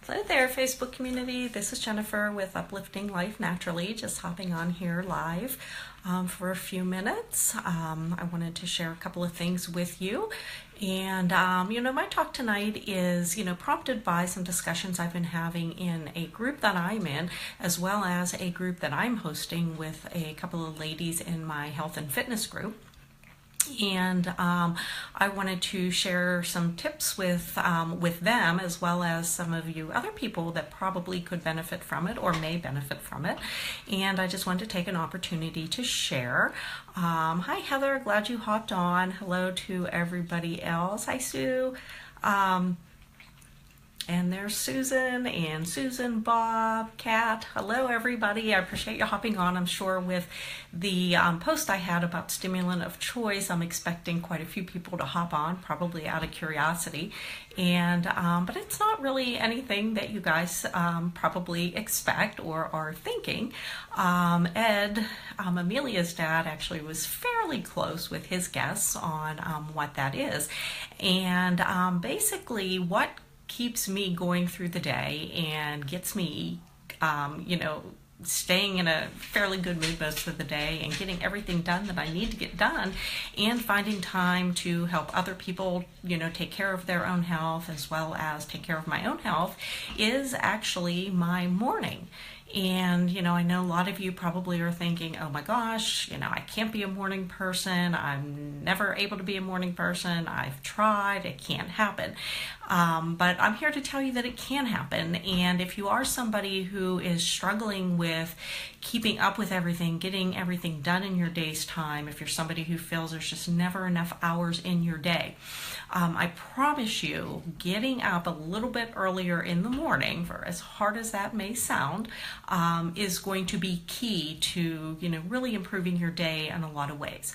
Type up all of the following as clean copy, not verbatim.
Hello there, Facebook community. This is Jennifer with Uplifting Life Naturally, just hopping on here live for a few minutes. I wanted to share a couple of things with you. And, my talk tonight is, prompted by some discussions I've been having in a group that I'm in, as well as a group that I'm hosting with a couple of ladies in my health and fitness group. And I wanted to share some tips with them, as well as some of you other people that probably could benefit from it or may benefit from it. And I just wanted to take an opportunity to share. Hi, Heather. Glad you hopped on. Hello to everybody else. Hi, Sue. And there's Susan, Bob, Kat. Hello, everybody. I appreciate you hopping on. I'm sure with the post I had about stimulant of choice, I'm expecting quite a few people to hop on, probably out of curiosity. And but it's not really anything that you guys probably expect or are thinking. Ed, Amelia's dad, actually was fairly close with his guess on what that is. And basically what keeps me going through the day and gets me, staying in a fairly good mood most of the day and getting everything done that I need to get done and finding time to help other people, take care of their own health as well as take care of my own health is actually my morning. And, I know a lot of you probably are thinking, oh my gosh, I can't be a morning person. I'm never able to be a morning person. I've tried. It can't happen. But I'm here to tell you that it can happen. And if you are somebody who is struggling with keeping up with everything, getting everything done in your day's time, if you're somebody who feels there's just never enough hours in your day, I promise you, getting up a little bit earlier in the morning, for as hard as that may sound, is going to be key to, really improving your day in a lot of ways.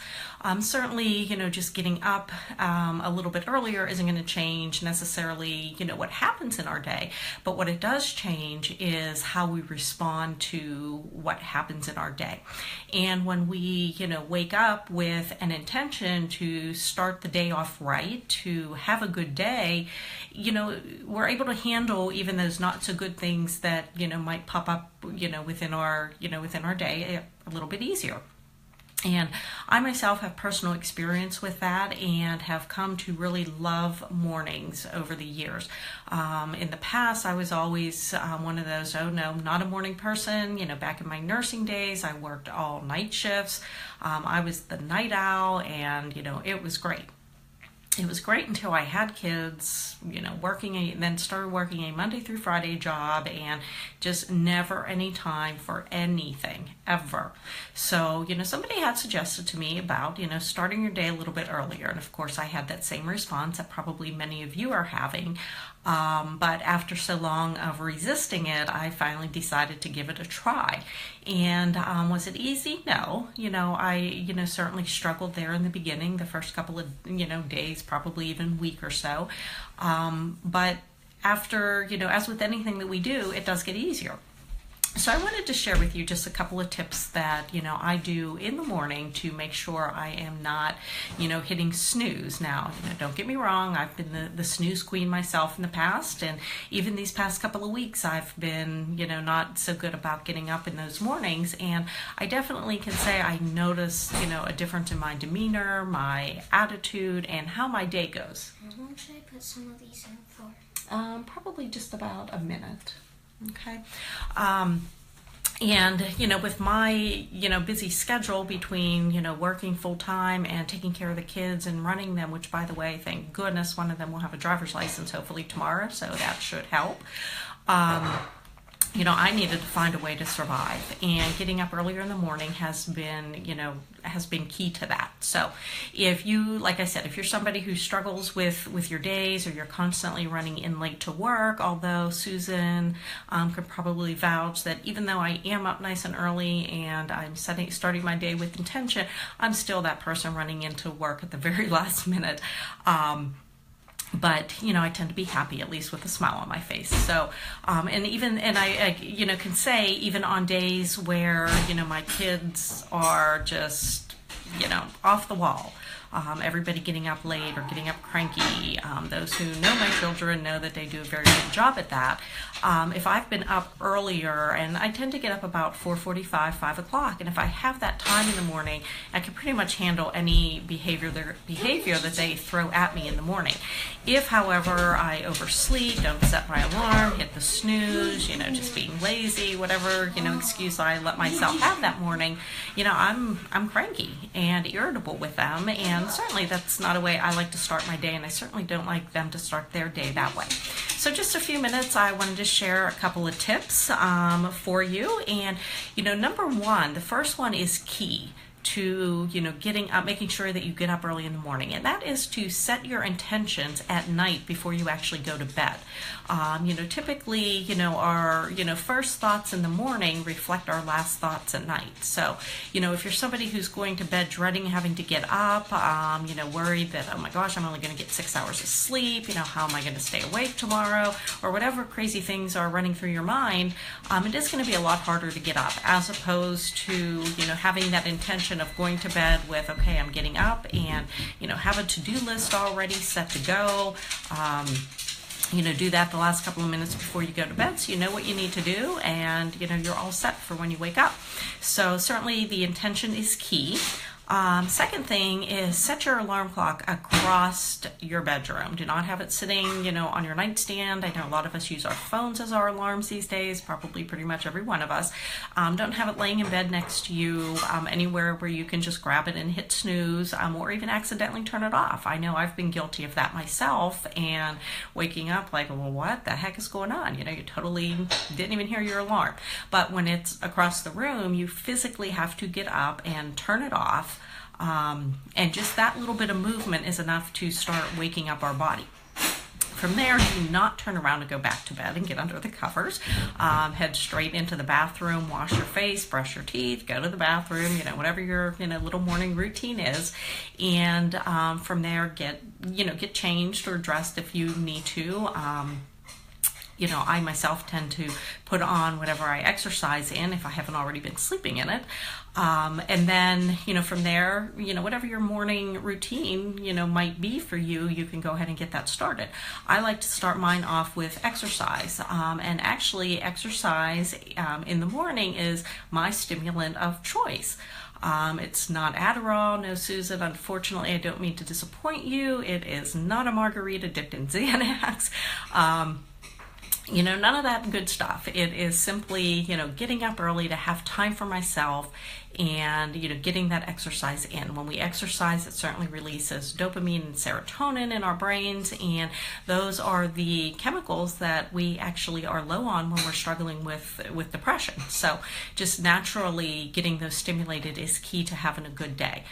Certainly, just getting up a little bit earlier isn't going to change necessarily, what happens in our day, but what it does change is how we respond to what happens in our day. And when we, wake up with an intention to start the day off right, to have a good day, we're able to handle even those not so good things that, might pop up, within our day a little bit easier. And I myself have personal experience with that and have come to really love mornings over the years. In the past, I was always one of those, oh no, not a morning person. Back in my nursing days, I worked all night shifts. I was the night owl and, it was great. It was great until I had kids, then started working a Monday through Friday job and just never any time for anything, ever. So, somebody had suggested to me about, starting your day a little bit earlier. And of course, I had that same response that probably many of you are having. But after so long of resisting it, I finally decided to give it a try. And was it easy? No. I certainly struggled there in the beginning, the first couple of, days, probably even week or so. But after, as with anything that we do, it does get easier. So I wanted to share with you just a couple of tips that, I do in the morning to make sure I am not, hitting snooze. Now, don't get me wrong, I've been the snooze queen myself in the past, and even these past couple of weeks I've been, not so good about getting up in those mornings, and I definitely can say I notice, a difference in my demeanor, my attitude, and how my day goes. How long should I put some of these in for? Probably just about a minute. Okay. And, with my, busy schedule between, working full time and taking care of the kids and running them, which by the way, thank goodness one of them will have a driver's license hopefully tomorrow. So that should help. I needed to find a way to survive, and getting up earlier in the morning has been key to that. So if you, like I said, if you're somebody who struggles with your days, or you're constantly running in late to work, although Susan could probably vouch that even though I am up nice and early and I'm starting my day with intention, I'm still that person running into work at the very last minute. But, I tend to be happy, at least with a smile on my face. So, and I can say even on days where, my kids are just, off the wall, everybody getting up late or getting up cranky. Those who know my children know that they do a very good job at that. If I've been up earlier, and I tend to get up about 4:45, 5 o'clock, and if I have that time in the morning, I can pretty much handle any behavior that they throw at me in the morning. If, however, I oversleep, don't set my alarm, hit the snooze, just being lazy, whatever, excuse I let myself have that morning, I'm cranky and irritable with them, and certainly that's not a way I like to start my day, and I certainly don't like them to start their day that way. So just a few minutes, I wanted to share a couple of tips for you, and number one, the first one is key to getting up, making sure that you get up early in the morning, and that is to set your intentions at night before you actually go to bed. Typically our first thoughts in the morning reflect our last thoughts at night. So if you're somebody who's going to bed dreading having to get up, worried that, oh my gosh, I'm only going to get 6 hours of sleep, how am I going to stay awake tomorrow, or whatever crazy things are running through your mind, it is going to be a lot harder to get up, as opposed to having that intention of going to bed with, okay, I'm getting up, and have a to-do list already set to go. Do that the last couple of minutes before you go to bed, so you know what you need to do, and you're all set for when you wake up. So certainly the intention is key. Second thing is set your alarm clock across your bedroom. Do not have it sitting, on your nightstand. I know a lot of us use our phones as our alarms these days, probably pretty much every one of us. Don't have it laying in bed next to you, anywhere where you can just grab it and hit snooze, or even accidentally turn it off. I know I've been guilty of that myself, and waking up like, well, what the heck is going on? You totally didn't even hear your alarm. But when it's across the room, you physically have to get up and turn it off. And just that little bit of movement is enough to start waking up our body. From there, do not turn around and go back to bed and get under the covers. Head straight into the bathroom, wash your face, brush your teeth, go to the bathroom, whatever your little morning routine is. And from there, get changed or dressed if you need to. I myself tend to put on whatever I exercise in if I haven't already been sleeping in it. And then, from there, whatever your morning routine, might be for you, you can go ahead and get that started. I like to start mine off with exercise. And actually, exercise in the morning is my stimulant of choice. It's not Adderall, no Susan. Unfortunately, I don't mean to disappoint you. It is not a margarita dipped in Xanax. None of that good stuff. It is simply, getting up early to have time for myself and, getting that exercise in. When we exercise, it certainly releases dopamine and serotonin in our brains, and those are the chemicals that we actually are low on when we're struggling with depression. So just naturally getting those stimulated is key to having a good day.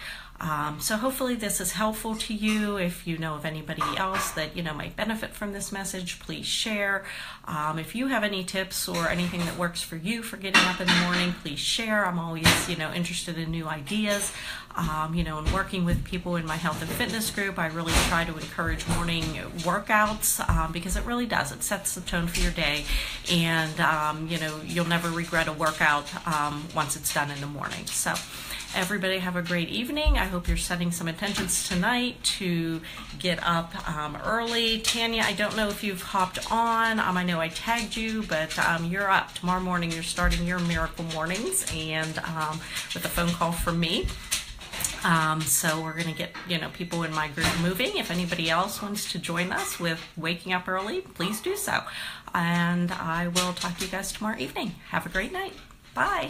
So hopefully this is helpful to you. If you know of anybody else that might benefit from this message, please share. If you have any tips or anything that works for you for getting up in the morning, please share. I'm always interested in new ideas. And working with people in my health and fitness group, I really try to encourage morning workouts because it really does. It sets the tone for your day, and you'll never regret a workout once it's done in the morning. So everybody have a great evening. I hope you're setting some intentions tonight to get up early. Tanya, I don't know if you've hopped on. I know I tagged you, but you're up. Tomorrow morning you're starting your Miracle Mornings, and with a phone call from me. So we're going to get, people in my group moving. If anybody else wants to join us with waking up early, please do so. And I will talk to you guys tomorrow evening. Have a great night. Bye.